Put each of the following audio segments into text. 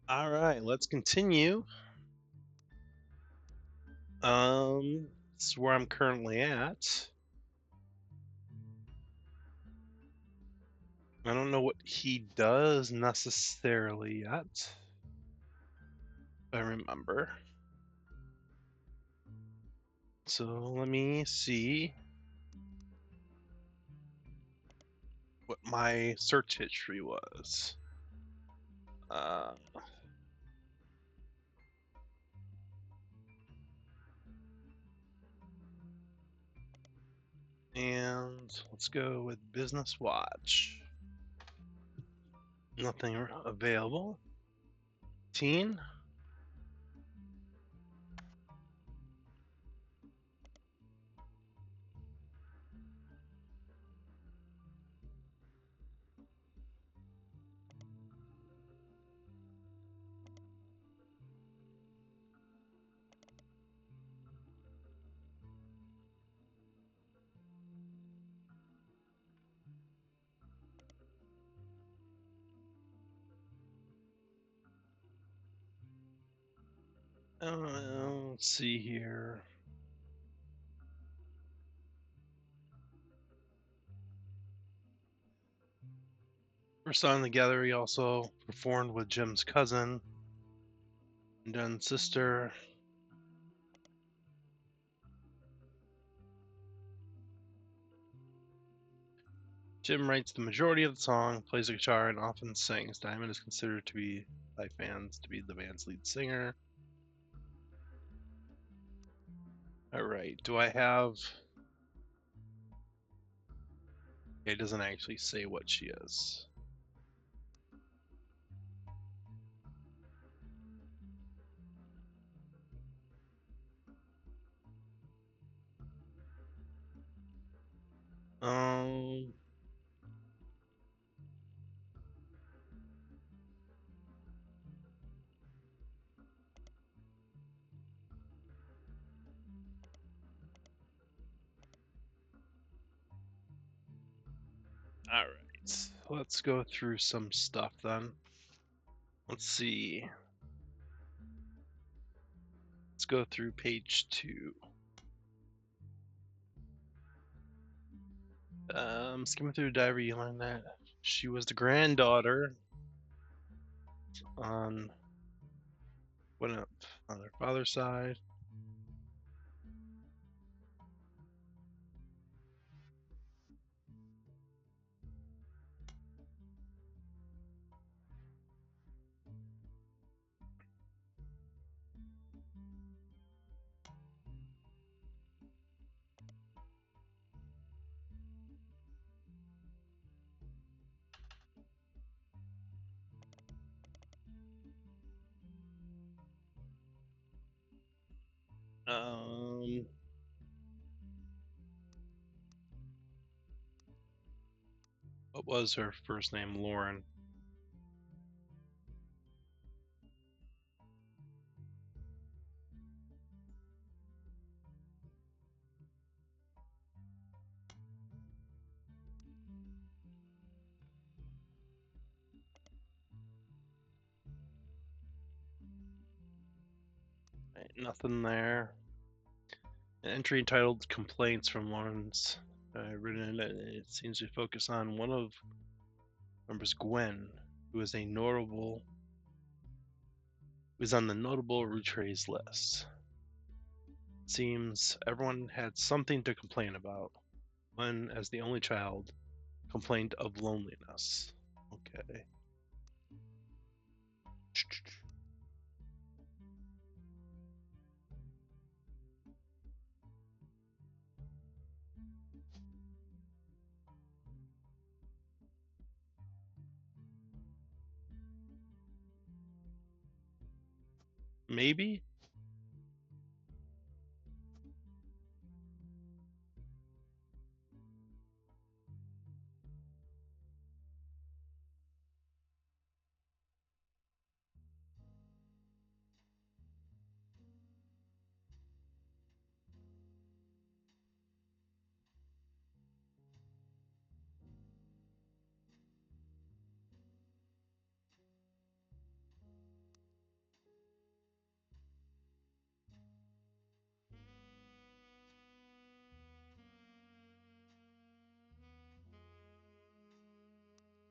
All right, let's continue. This is where I'm currently at. I don't know what he does necessarily yet. If I remember. So let me see what my search history was. Uh, and let's go with Business Watch. Nothing available. Teen. Let's see here. First on together, he also performed with Jim's cousin and then sister. Jim writes the majority of the song, plays the guitar, and often sings. Diamond is considered to be by fans to be the band's lead singer. All right, do I have? It doesn't actually say what she is. Um. All right, let's go through some stuff then. Let's see. Let's go through page 2. Skimming through the diary, you learn that she was the granddaughter on on her father's side. Um, what was her first name? Lauren. Right, nothing there. An entry entitled "Complaints from Lauren's." Written in it, it seems to focus on one of members, Gwen, who is on the notable Roottrees list. It seems everyone had something to complain about. Gwen, as the only child, complained of loneliness. Okay. Maybe?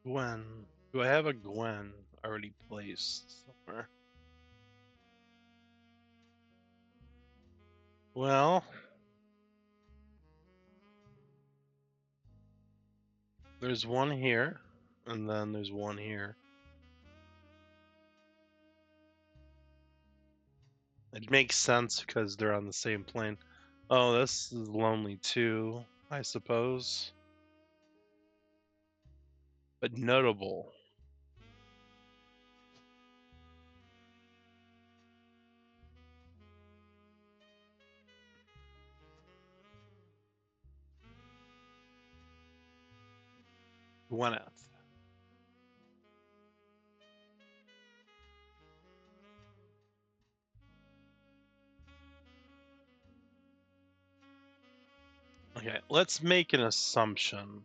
Gwen. Do I have a Gwen already placed somewhere? Well, there's one here, and then there's one here. It makes sense because they're on the same plane. Oh, this is lonely too, I suppose. But notable. Gwyneth. Okay, let's make an assumption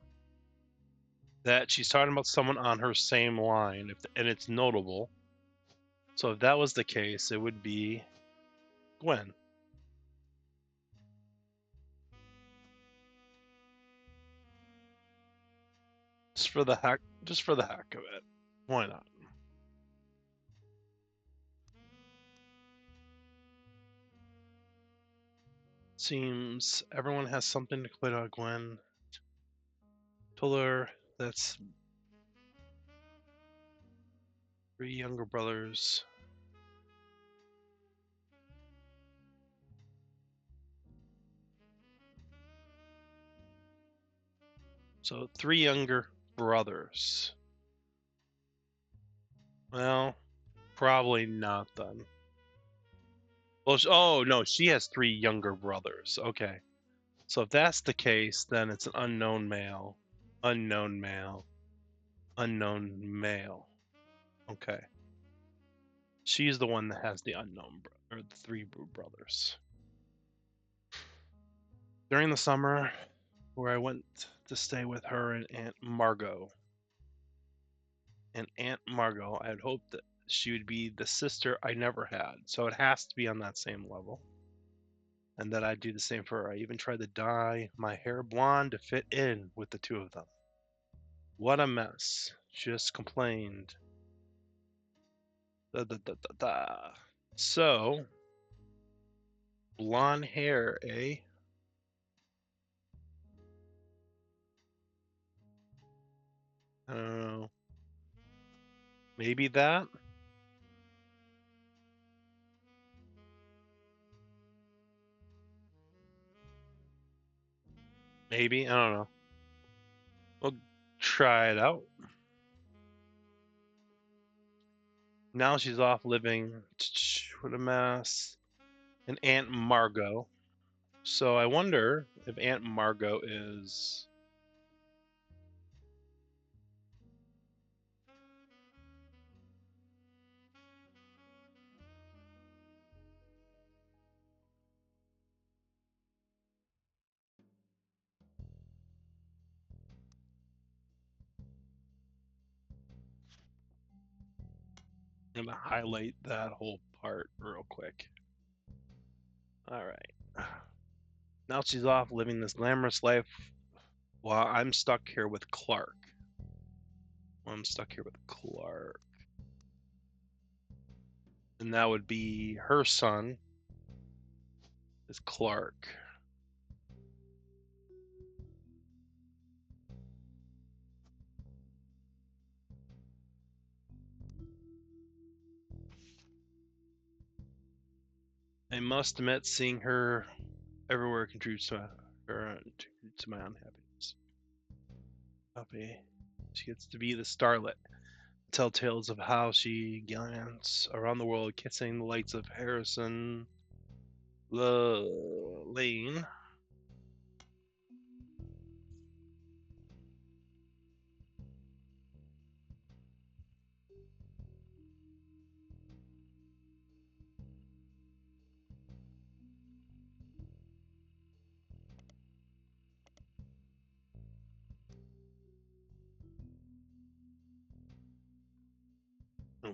that she's talking about someone on her same line, and it's notable. So if that was the case, it would be Gwen. Just for the heck of it. Why not? Seems everyone has something to complain about Gwen. Told her that's 3 younger brothers. So 3 younger brothers. Well, probably not then. Well, oh no, she has 3 younger brothers. Okay. So if that's the case, then it's an unknown male, unknown male, unknown male. Okay. She's the one that has the unknown or the 3 brothers. During the summer, where I went to stay with her and Aunt Margot. And Aunt Margot, I had hoped that she would be the sister I never had. So it has to be on that same level. And that I'd do the same for her. I even tried to dye my hair blonde to fit in with the 2 of them. What a mess. Just complained. Da, da, da, da, da. So, blonde hair, eh? I don't know. Maybe that? Maybe? I don't know. We'll try it out. Now she's off living. What a mess. And Aunt Margot. So I wonder if Aunt Margot is. I'm going to highlight that whole part real quick. All right. Now she's off living this glamorous life while I'm stuck here with Clark. And that would be her son is Clark. I must admit, seeing her everywhere contributes to my unhappiness. Okay. She gets to be the starlet. Tell tales of how she gallants around the world, kissing the lights of Harrison Lane.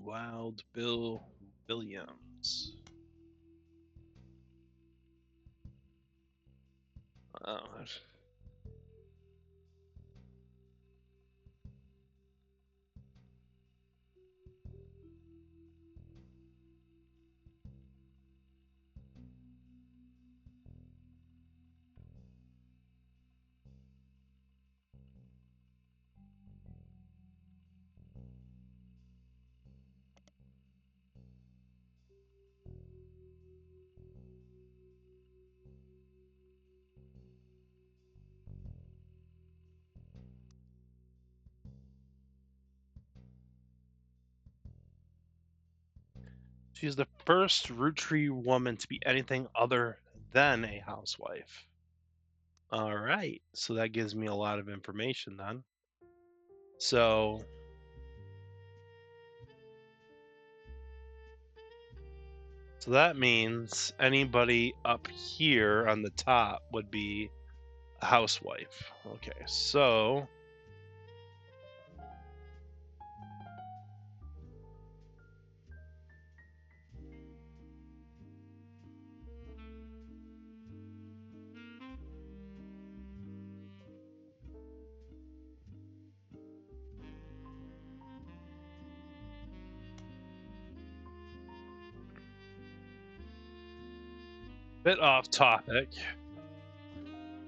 Wild Bill Williams. Oh, She's the first Roottrie woman to be anything other than a housewife. All right, so that gives me a lot of information then. So that means anybody up here on the top would be a housewife. Okay, so bit off topic.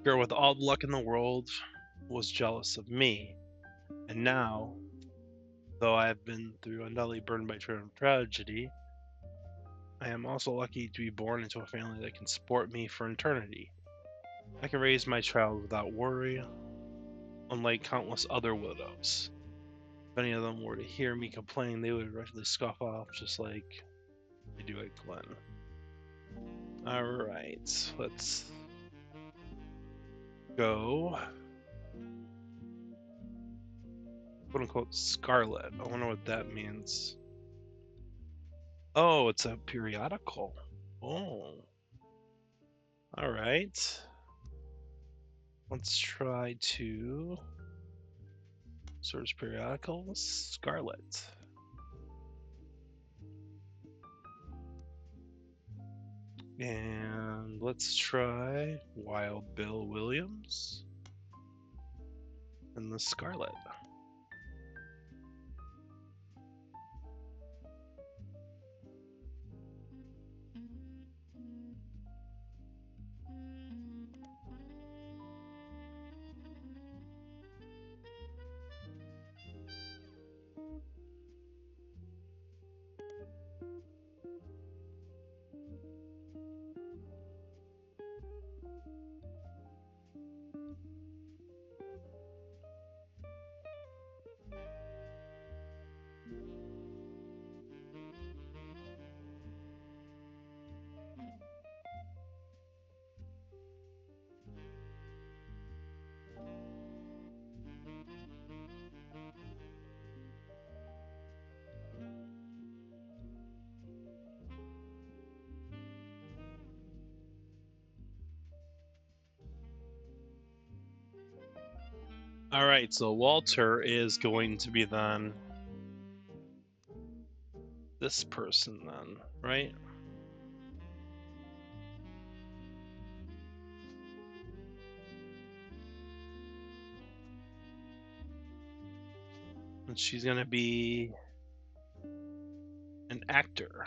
Girl with all the luck in the world was jealous of me, and now, though I have been through a nutty burned by tragedy, I am also lucky to be born into a family that can support me for eternity. I can raise my child without worry, unlike countless other widows. If any of them were to hear me complain, they would directly scoff off, just like they do at Glenn. Alright, let's go. Quote unquote Scarlet. I wonder what that means. Oh, it's a periodical. Oh. Alright. Let's try to search periodicals. Scarlet. And let's try Wild Bill Williams and the Scarlet. Alright, so Walter is going to be then this person then, right? And she's gonna be an actor.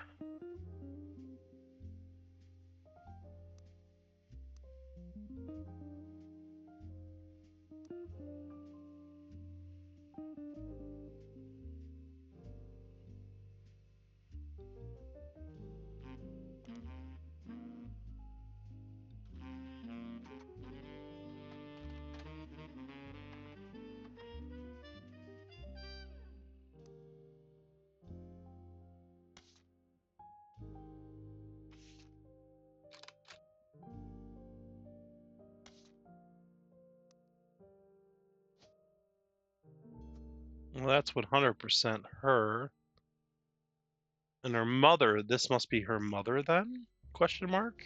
Well, that's 100% her. And her mother, this must be her mother then? Question mark?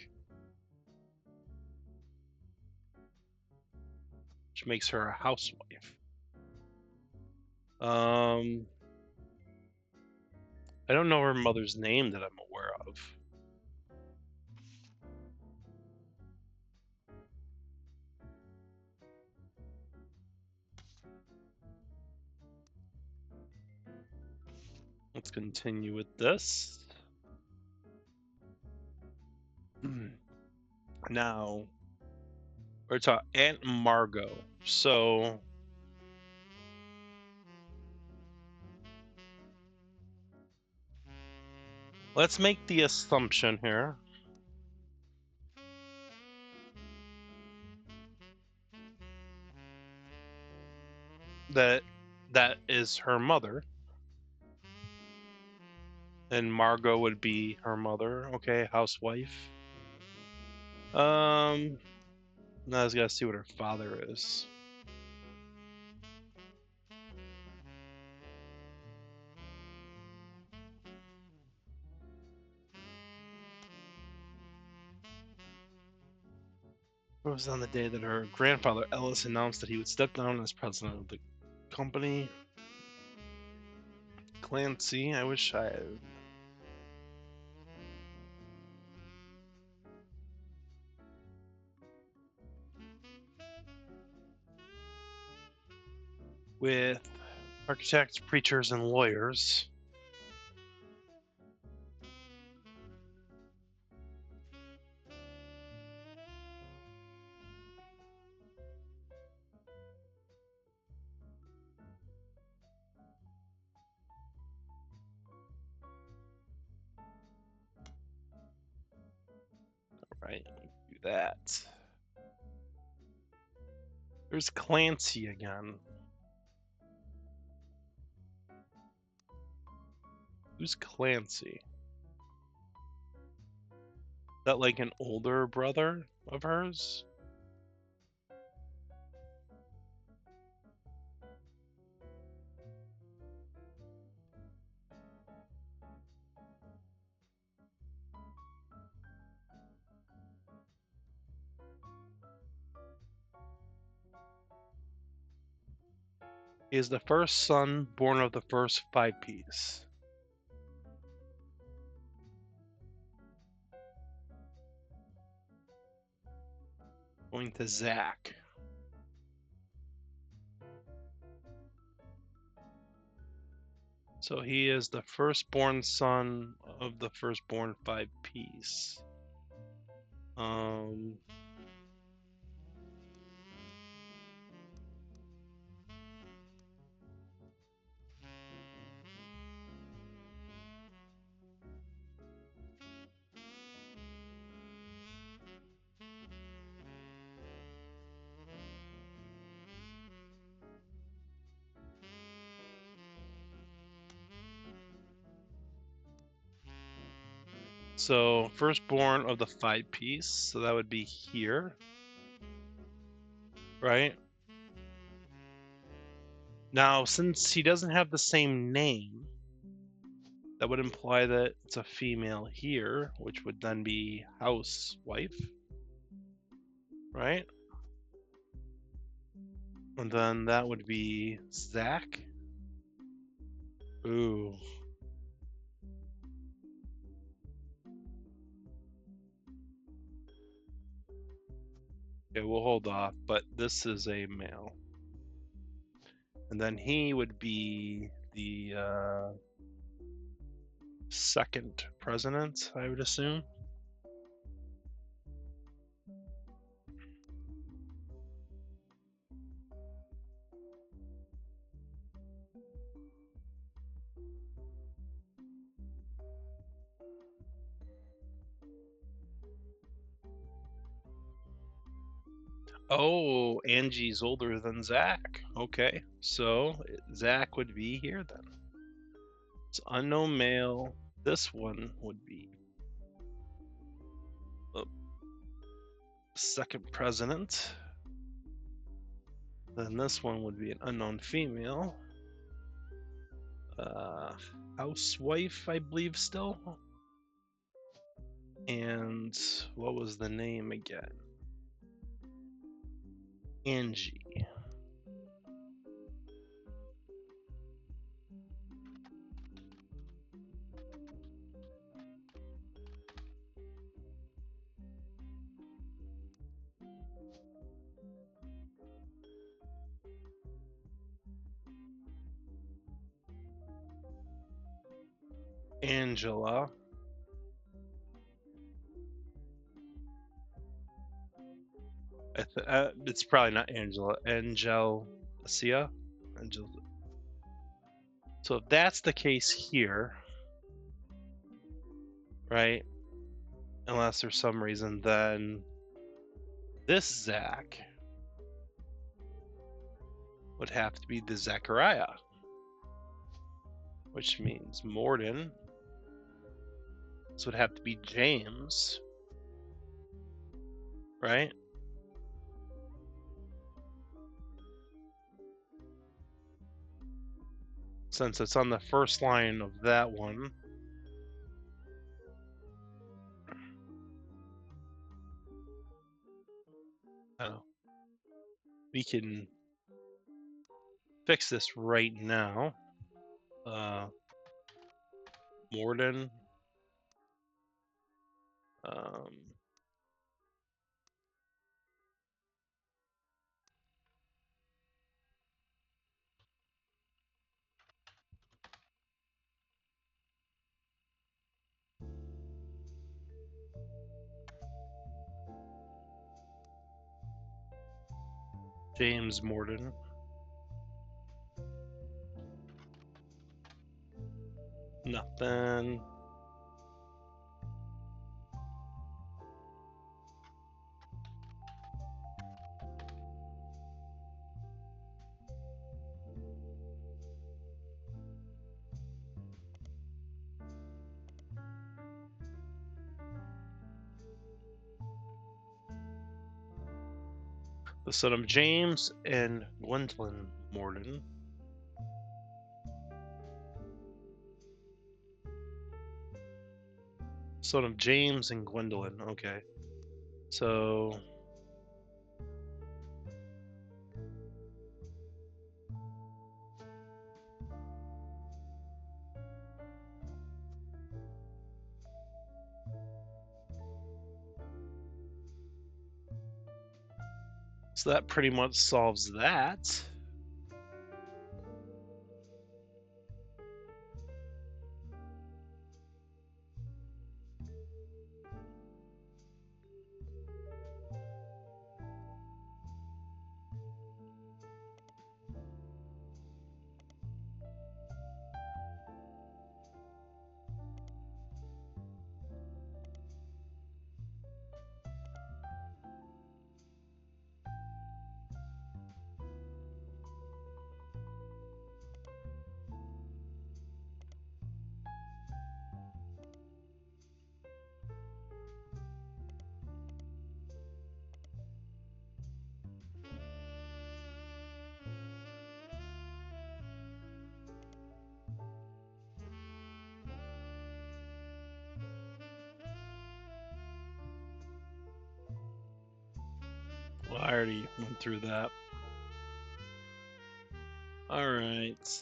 Which makes her a housewife. I don't know her mother's name that I'm aware of. Let's continue with this. Now, we're talking Aunt Margot. So, let's make the assumption here that that is her mother. And Margot would be her mother. Okay, housewife. Now I just gotta see what her father is. It was on the day that her grandfather Ellis announced that he would step down as president of the company. Clancy, I wish I had. With architects, preachers, and lawyers. Right, do that. There's Clancy again. Who's Clancy? Is that like an older brother of hers? He is the first son born of the first 5 piece. Going to Zach. So he is the firstborn son of the firstborn 5 piece. So firstborn of the 5 piece, so that would be here, right? Now, since he doesn't have the same name, that would imply that it's a female here, which would then be housewife, right? And then that would be Zach. Ooh. Okay, we'll hold off, but this is a male. And then he would be the second president, I would assume. Oh, Angie's older than Zach. Okay, so Zach would be here then. It's unknown male. This one would be the second president. Then this one would be an unknown female. Housewife, I believe, still. And what was the name again? Angie. Angela. It's probably not Angela. Angelicia. So if that's the case here, right? Unless there's some reason, then this Zach would have to be the Zachariah, which means Morden This would have to be James, right? Since it's on the first line of that one. Oh. We can fix this right now. Morden. James Morden. Nothing. The son of James and Gwendolyn Morden. Son of James and Gwendolyn. Okay. So that pretty much solves that. Well, I already went through that. All right.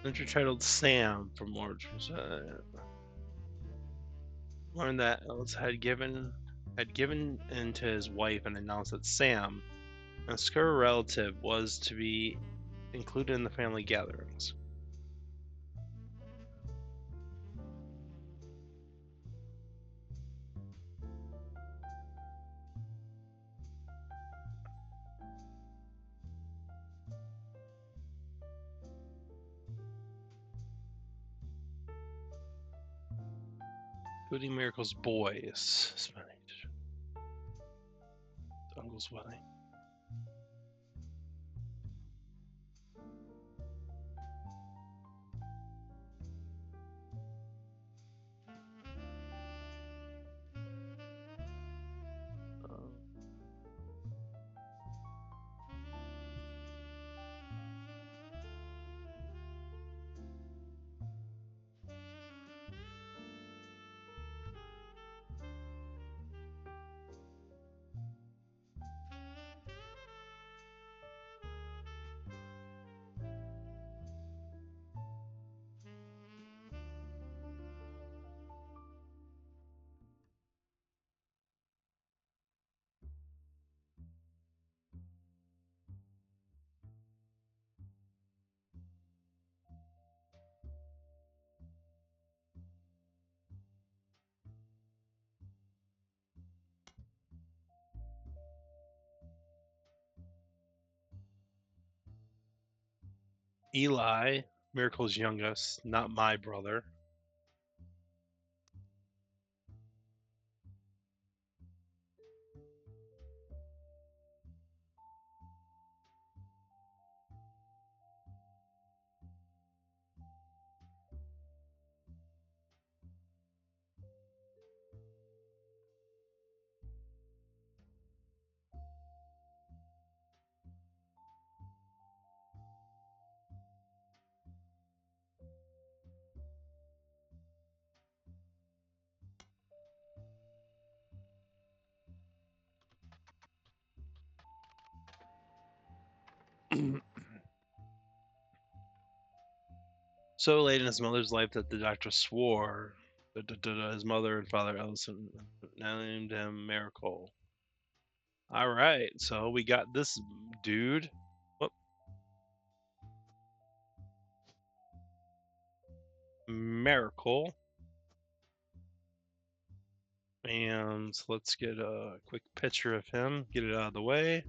Intertitled Sam from Roottrees. Learned that Ellis had given in to his wife and announced that Sam, an obscure relative, was to be included in the family gatherings. Including Miracle's boys. Spanish. Uncle's wedding. Eli, Miracle's youngest, not my brother. So late in his mother's life that the doctor swore that his mother and father Ellison named him Miracle. All right, so we got this dude. Whoop. Miracle. And let's get a quick picture of him, get it out of the way.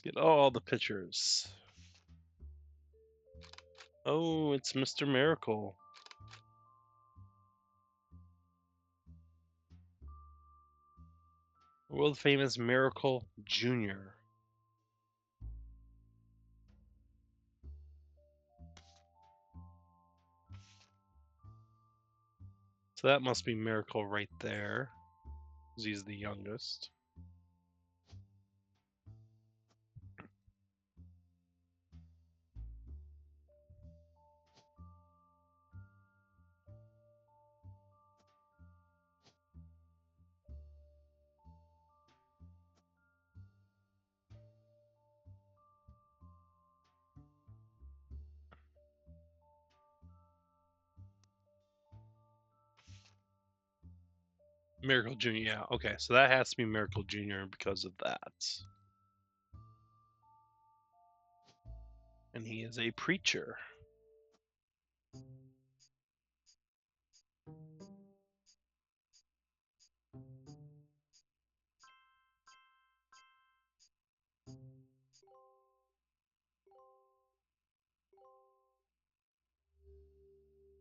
Let's get all the pictures. Oh, it's Mr. Miracle. World famous Miracle Jr. So that must be Miracle right there, because he's the youngest. Miracle Jr. Yeah, okay, so that has to be Miracle Jr. because of that. And he is a preacher.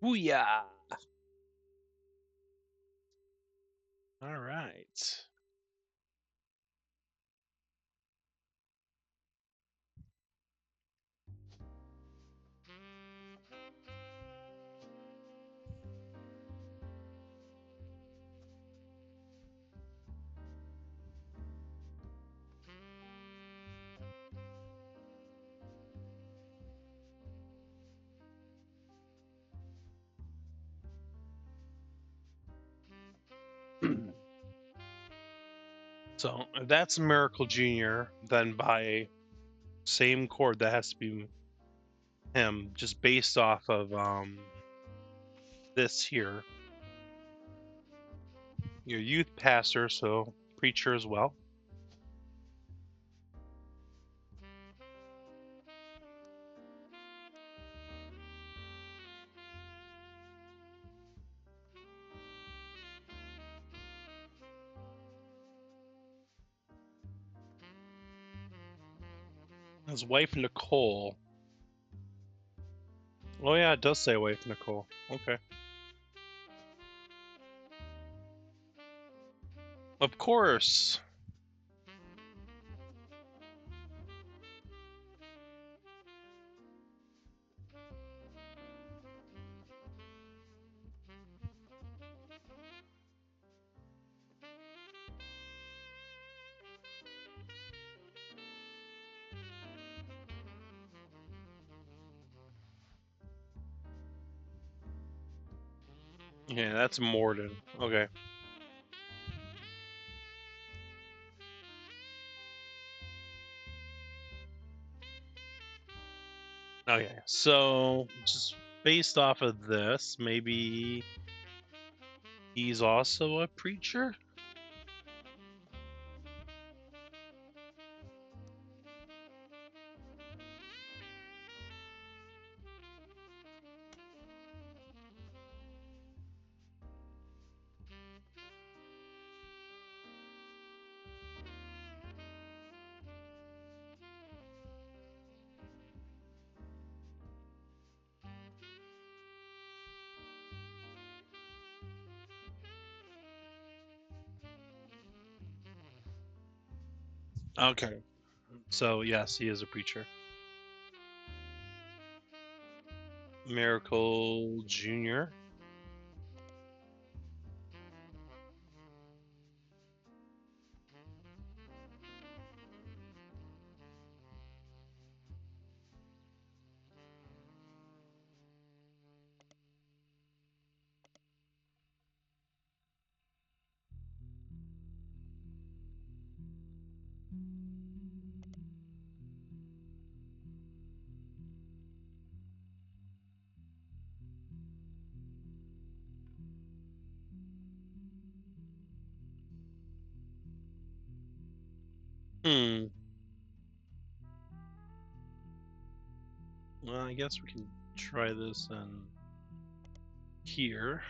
Booyah! All right. So if that's Miracle Jr., then by same chord, that has to be him, just based off of this here. Your youth pastor, so preacher as well. His wife Nicole. Oh yeah, it does say wife Nicole. Okay. Of course. Yeah, that's Morden. Okay. Okay, so just based off of this, maybe he's also a preacher? Okay. So, yes, he is a preacher. Miracle Jr. Hmm. Well, I guess we can try this in here.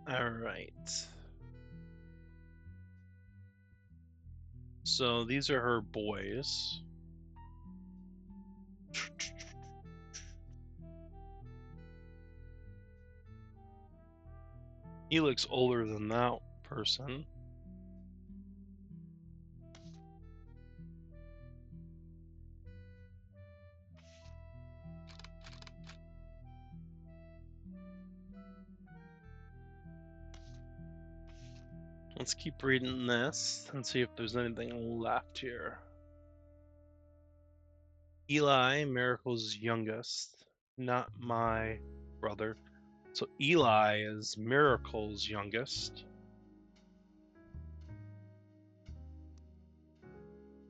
All right. So these are her boys. He looks older than that person. Let's keep reading this and see if there's anything left here. Eli, Miracle's youngest, not my brother. So Eli is Miracle's youngest.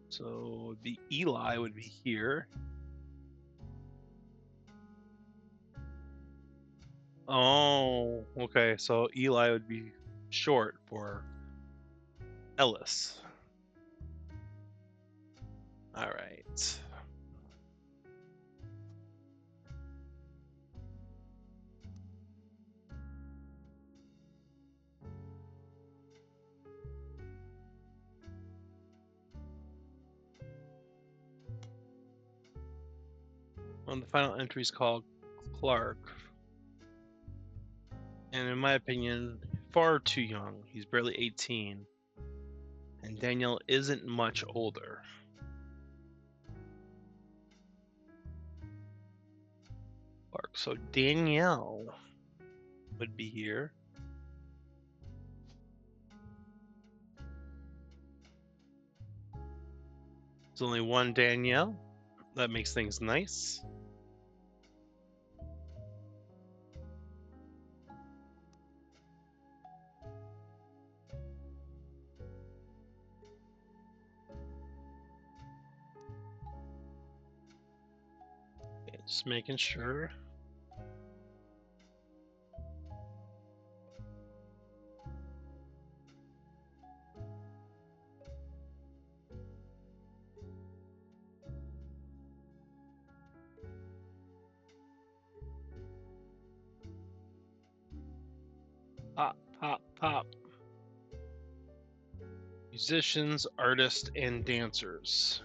So the Eli would be here. Oh, okay. So Eli would be short for Ellis. All right. On the final entry is called Clark. And in my opinion, far too young. He's barely 18. And Daniel isn't much older. So Danielle would be here. There's only one Danielle. That makes things nice. Okay, just making sure. Pop, pop, pop. Musicians, artists, and dancers.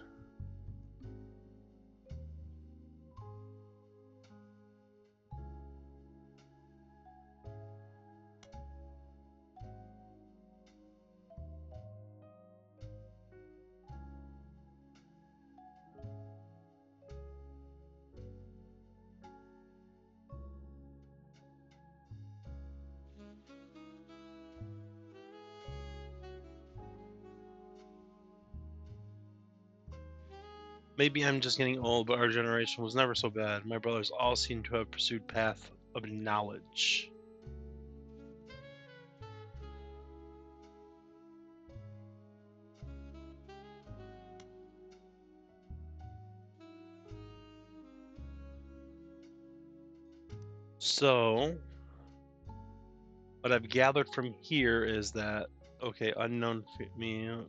Maybe I'm just getting old, but our generation was never so bad. My brothers all seem to have pursued path of knowledge. So, what I've gathered from here is that, okay, unknown female,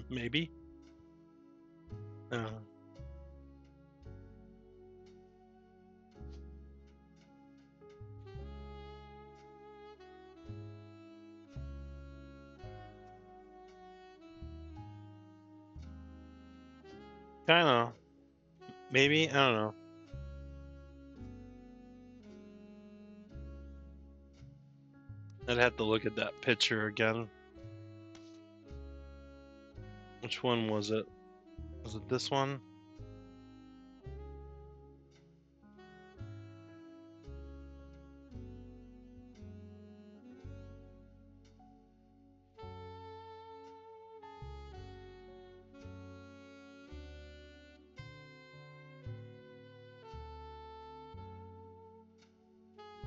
maybe. Kind of. Maybe, I don't know. I'd have to look at that picture again. Which one was it? Was it this one?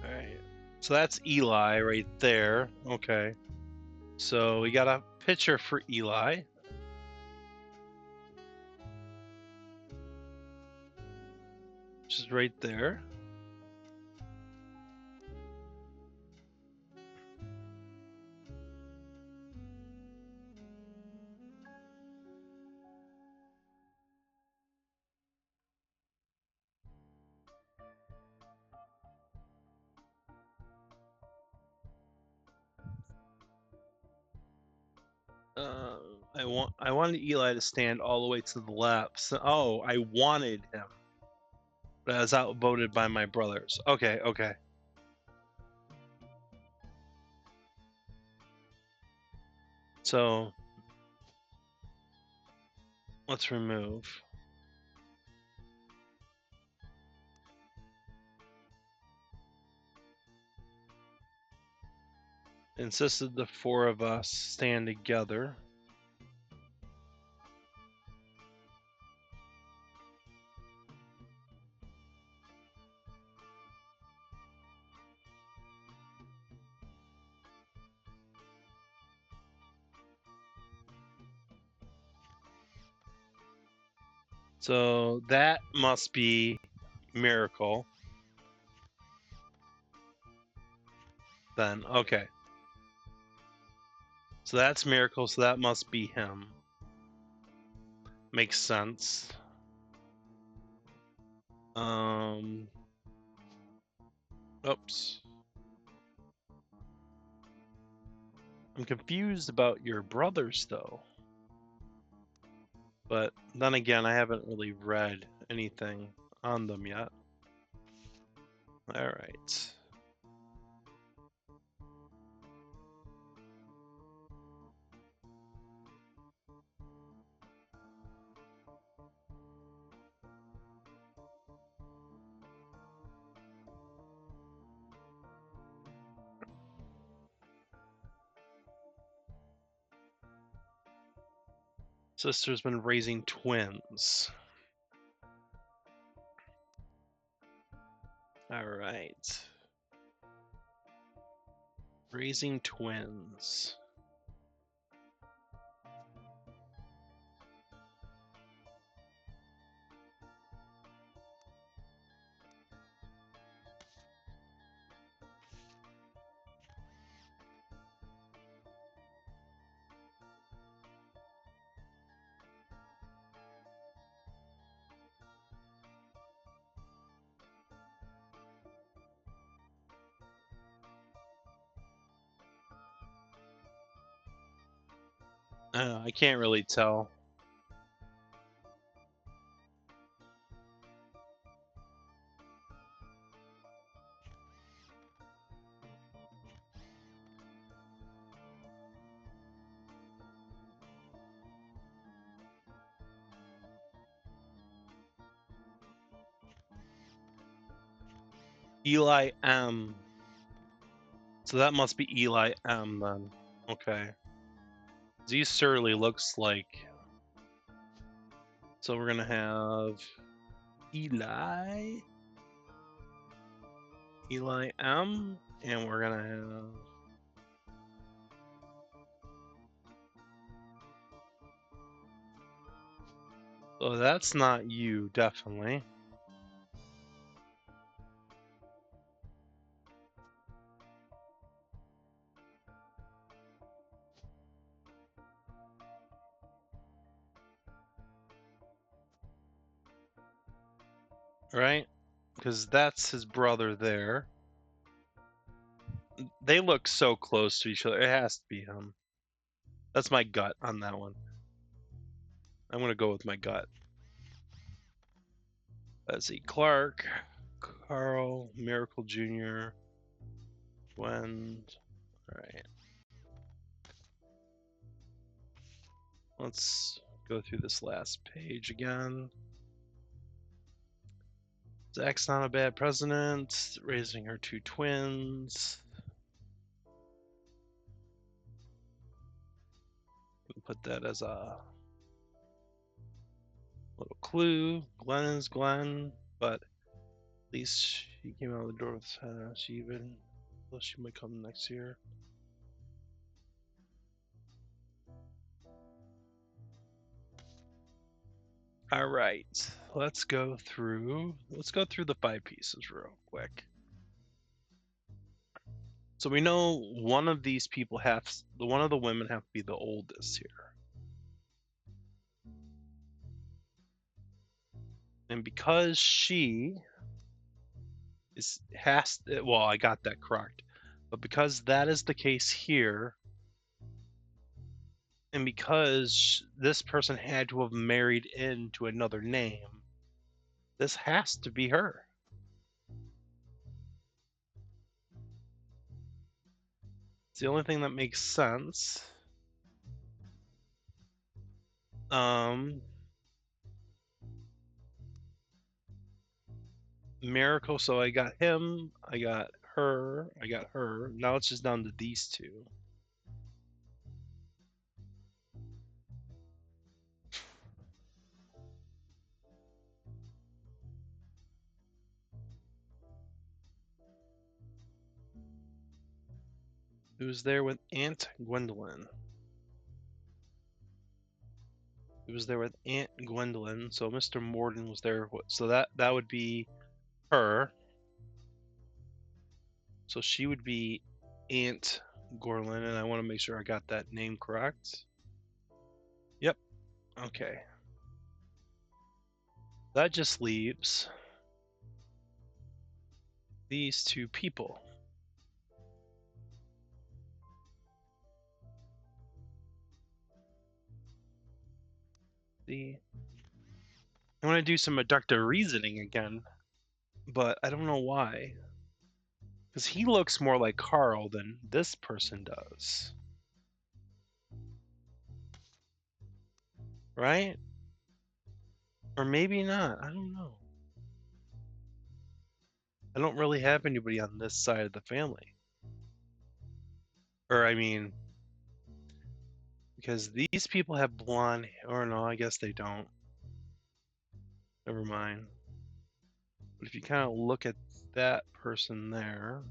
Alright. So that's Eli right there. Okay. So we got a picture for Eli. Which is right there. I wanted Eli to stand all the way to the left. So, oh, I wanted him, but I was outvoted by my brothers. Okay, okay. So let's remove. Insisted the four of us stand together. So that must be Miracle. Then, okay. So that's Miracle, so that must be him. Makes sense. Oops. I'm confused about your brothers, though. But then again, I haven't really read anything on them yet. All right. Sister's been raising twins. All right. Raising twins. I can't really tell. Eli M. So that must be Eli M then. Okay. Z Surly looks like. So we're gonna have Eli M, and we're gonna have so that's not you, definitely. Right? Because that's his brother there. They look so close to each other. It has to be him. That's my gut on that one. I'm gonna go with my gut. Let's see. Clark, Carl, Miracle Jr., Gwen. Alright. Let's go through this last page again. Zach's not a bad president, raising her two twins. We'll put that as a little clue. Glenn is Glenn, but at least she came out of the door with she even, well, she might come next year. All right, let's go through the 5 pieces real quick. So we know one of these people one of the women have to be the oldest here. And because she well, I got that correct. But because that is the case here, and because this person had to have married into another name, this has to be her. It's the only thing that makes sense. Miracle, so I got him, I got her, I got her. Now it's just down to these two. Who's there with Aunt Gwendolyn? Who was there with Aunt Gwendolyn? So Mr. Morden was there. So that would be her. So she would be Aunt Gorlin, and I want to make sure I got that name correct. Yep. Okay. That just leaves these two people. See, I want to do some deductive reasoning again, but I don't know why. Because he looks more like Carl than this person does. Right? Or maybe not. I don't know. I don't really have anybody on this side of the family. Or, I mean, because these people have blonde, or no, I guess they don't. Never mind. But if you kind of look at that person there.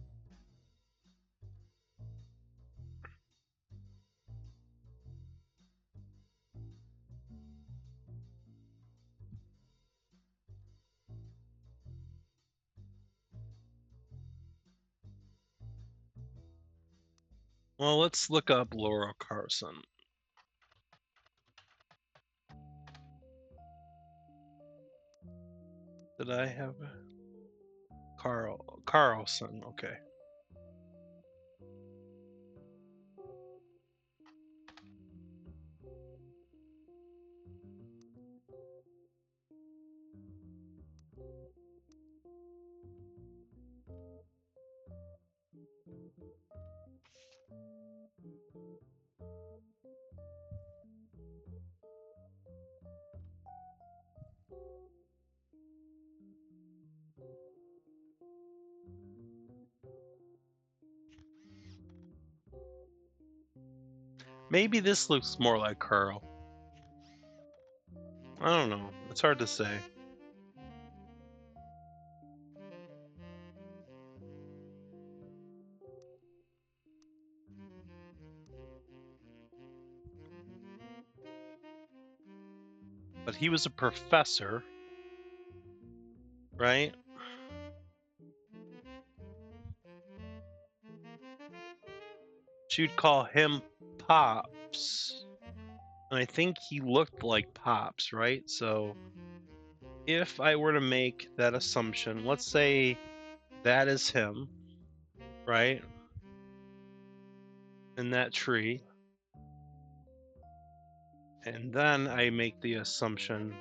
Well, let's look up Laura Carson. Did I have Carlson? Okay. Maybe this looks more like Carl. I don't know. It's hard to say. But he was a professor, right? She'd call him Pops. And I think he looked like Pops, right? So if I were to make that assumption, let's say that is him, right? In that tree. And then I make the assumption,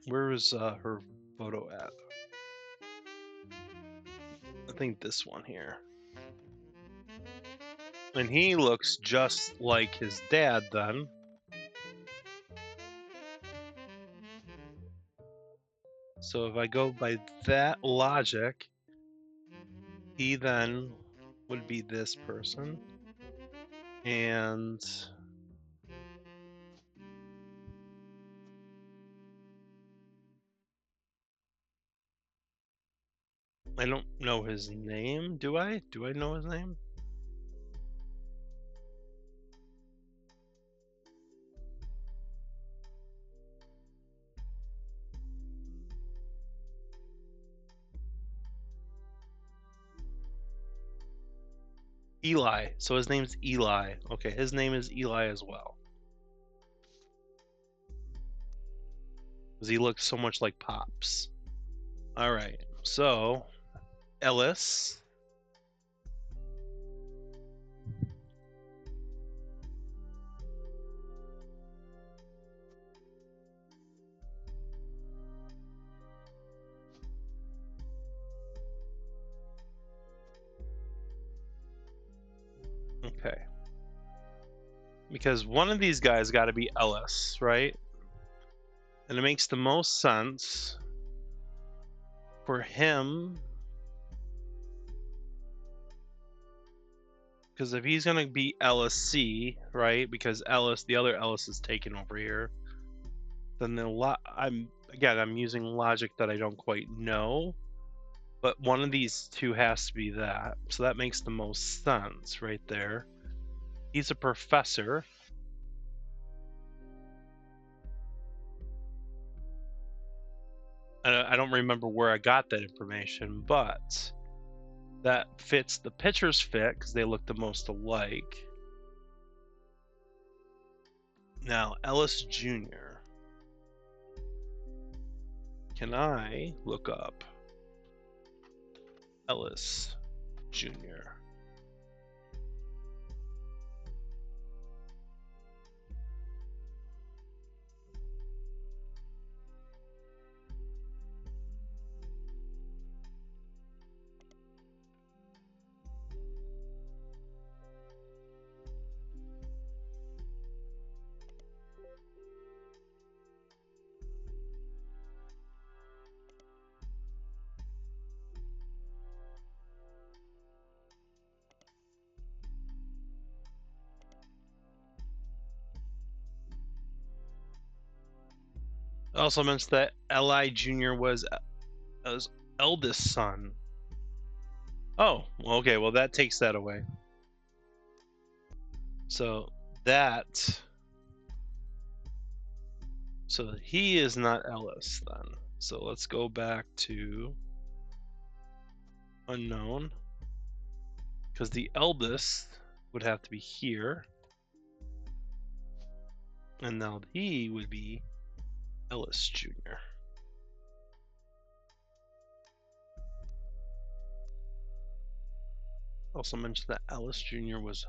where is her photo at? I think this one here. And he looks just like his dad then. So if I go by that logic, he then would be this person. And I don't know his name. Do I? Do I know his name? Eli. So his name's Eli. Okay, his name is Eli as well. Because he looks so much like Pops. All right. So Ellis. Okay. Because one of these guys got to be Ellis, right? And it makes the most sense for him. Because if he's going to be Ellis C, right? Because Ellis, the other Ellis is taken over here. Then I'm using logic that I don't quite know. But one of these two has to be that. So that makes the most sense right there. He's a professor. I don't remember where I got that information, but that fits the pictures fit because they look the most alike. Now, Ellis Jr. Can I look up Ellis Jr. Also mentioned that Li Jr. was his eldest son. Oh, okay. Well, that takes that away. So he is not Ellis then. So let's go back to unknown, because the eldest would have to be here, and now he would be Ellis Jr. Also mentioned that Ellis Jr. was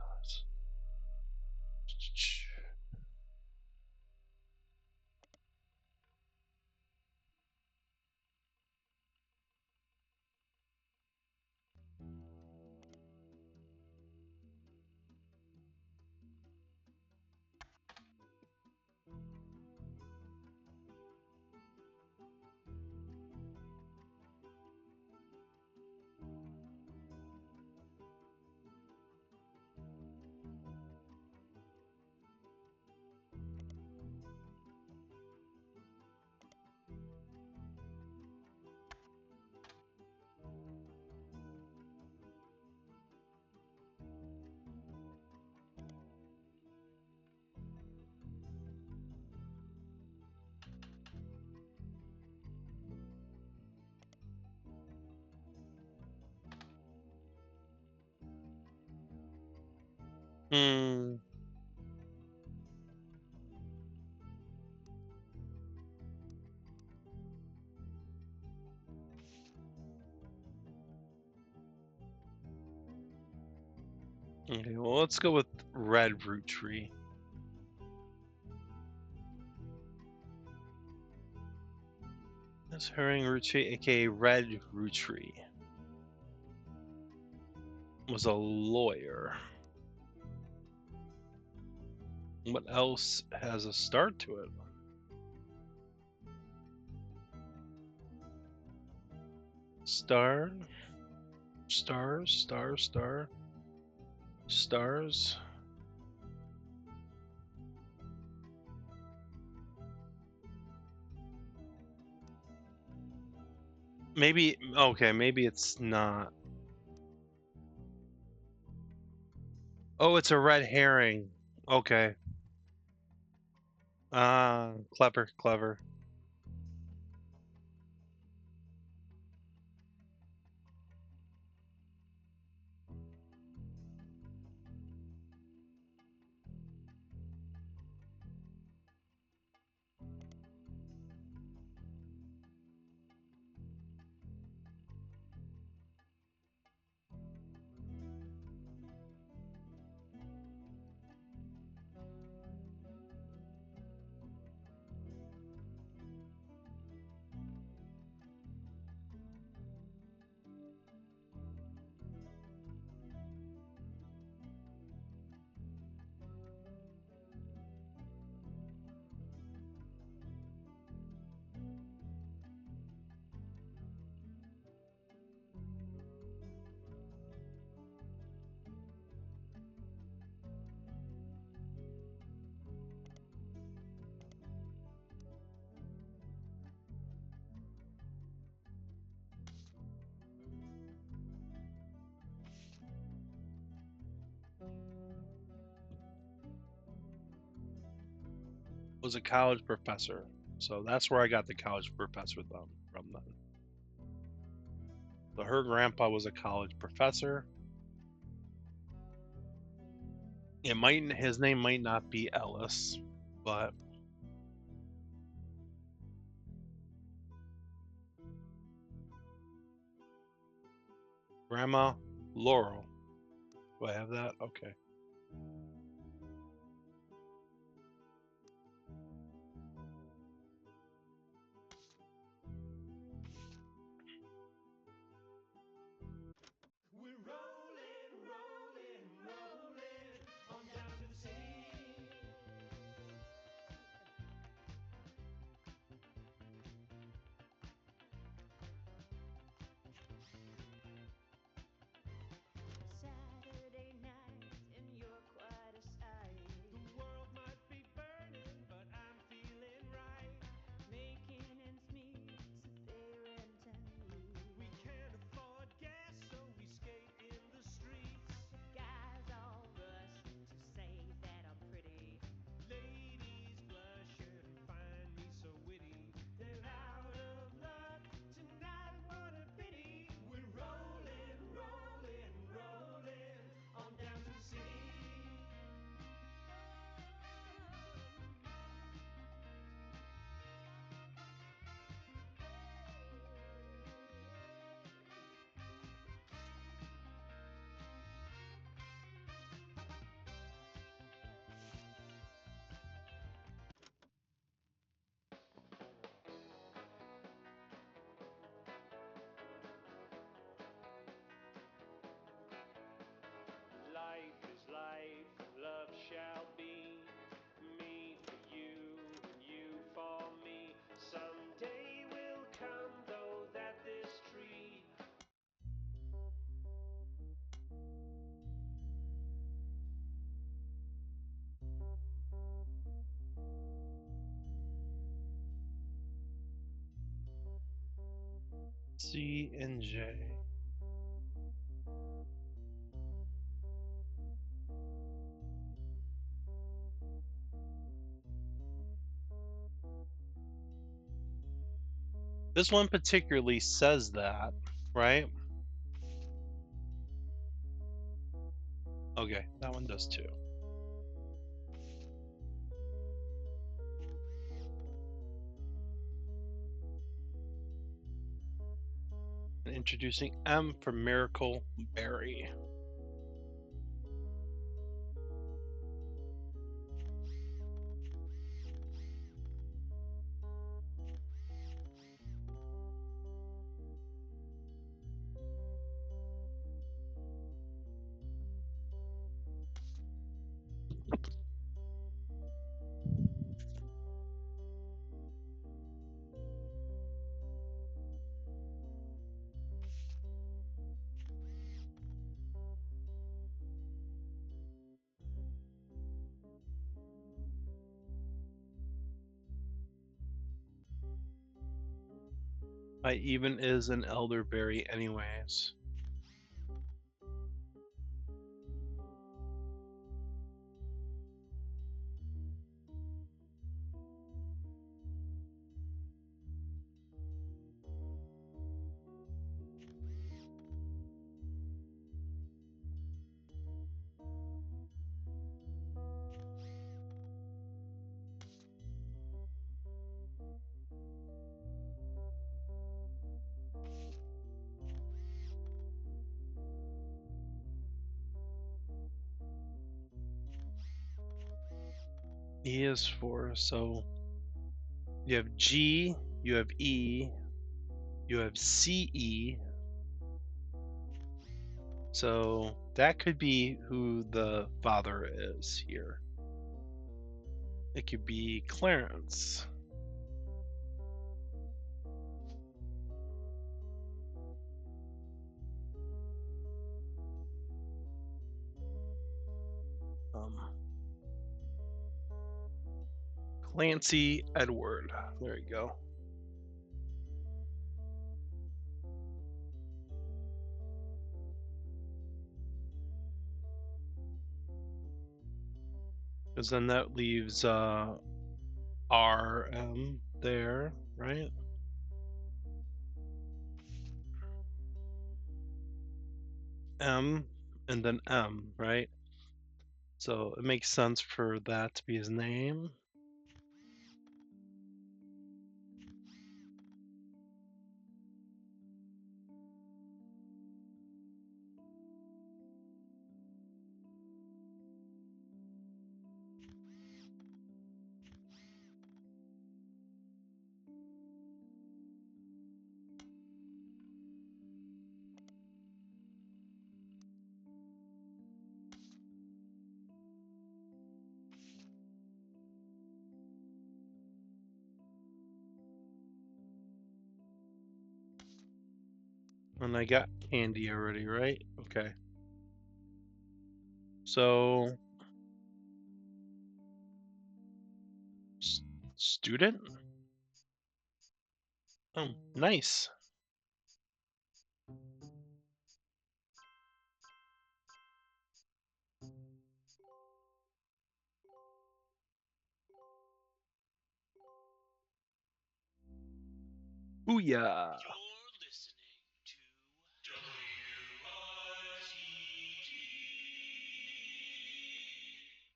Okay, well, let's go with red Roottrie. This herring Roottrie, aka red Roottrie, was a lawyer. What else has a star to it? Star, stars, star, star, stars. Maybe, okay, maybe it's not. Oh, it's a red herring. Okay. Clever, clever. Was a college professor. So that's where I got the college professor from then. So her grandpa was a college professor. His name might not be Ellis, but Grandma Laurel. Do I have that? Okay. We're rolling, rolling, rolling on down to the sea. Saturday night and you're quite a sight. The world might be burning, but I'm feeling right. Making ends meet's a fairy tale. We can't afford gas, so we skate in the streets. Guys all rush to say that I'm pretty. Ladies blush and find me so witty. They're out of luck tonight, what a pity. We're rolling, rolling, rolling on down to the sea. Life is life, love shall be. Me for you, and you for me. Someday will come, though, that this tree. C and J. This one particularly says that, right? Okay, that one does too. And introducing M for Miracle Berry. I even is an elderberry anyways. E is 4, so you have G, you have E, you have CE. So that could be who the father is here. It could be Clarence. Clancy Edward. There you go. Because then that leaves RM there, right? M and then M, right? So it makes sense for that to be his name. And I got Andy already, right? Okay. So, student? Oh, nice. Booyah. You're listening to WRTD.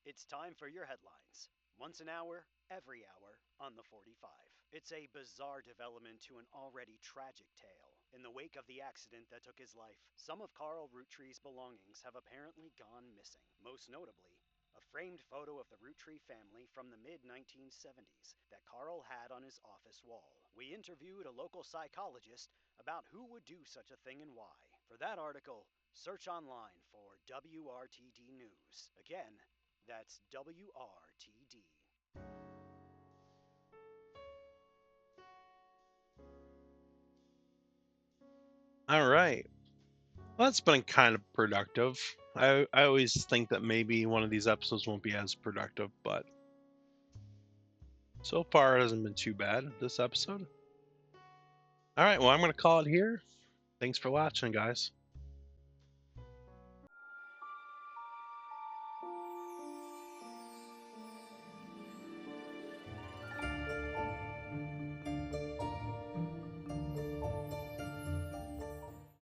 It's time for your headlines. Once an hour, every hour, on the 45. It's a bizarre development to an already tragic tale. In the wake of the accident that took his life, some of Carl Roottree's belongings have apparently gone missing. Most notably, a framed photo of the Roottree family from the mid 1970s that Carl had on his office wall. We interviewed a local psychologist about who would do such a thing and why. For that article, search online for WRTD News. Again, that's WRTD. All right. Well, that's been kind of productive. I always think that maybe one of these episodes won't be as productive, but so far it hasn't been too bad this episode. All right, well, I'm going to call it here. Thanks for watching, guys.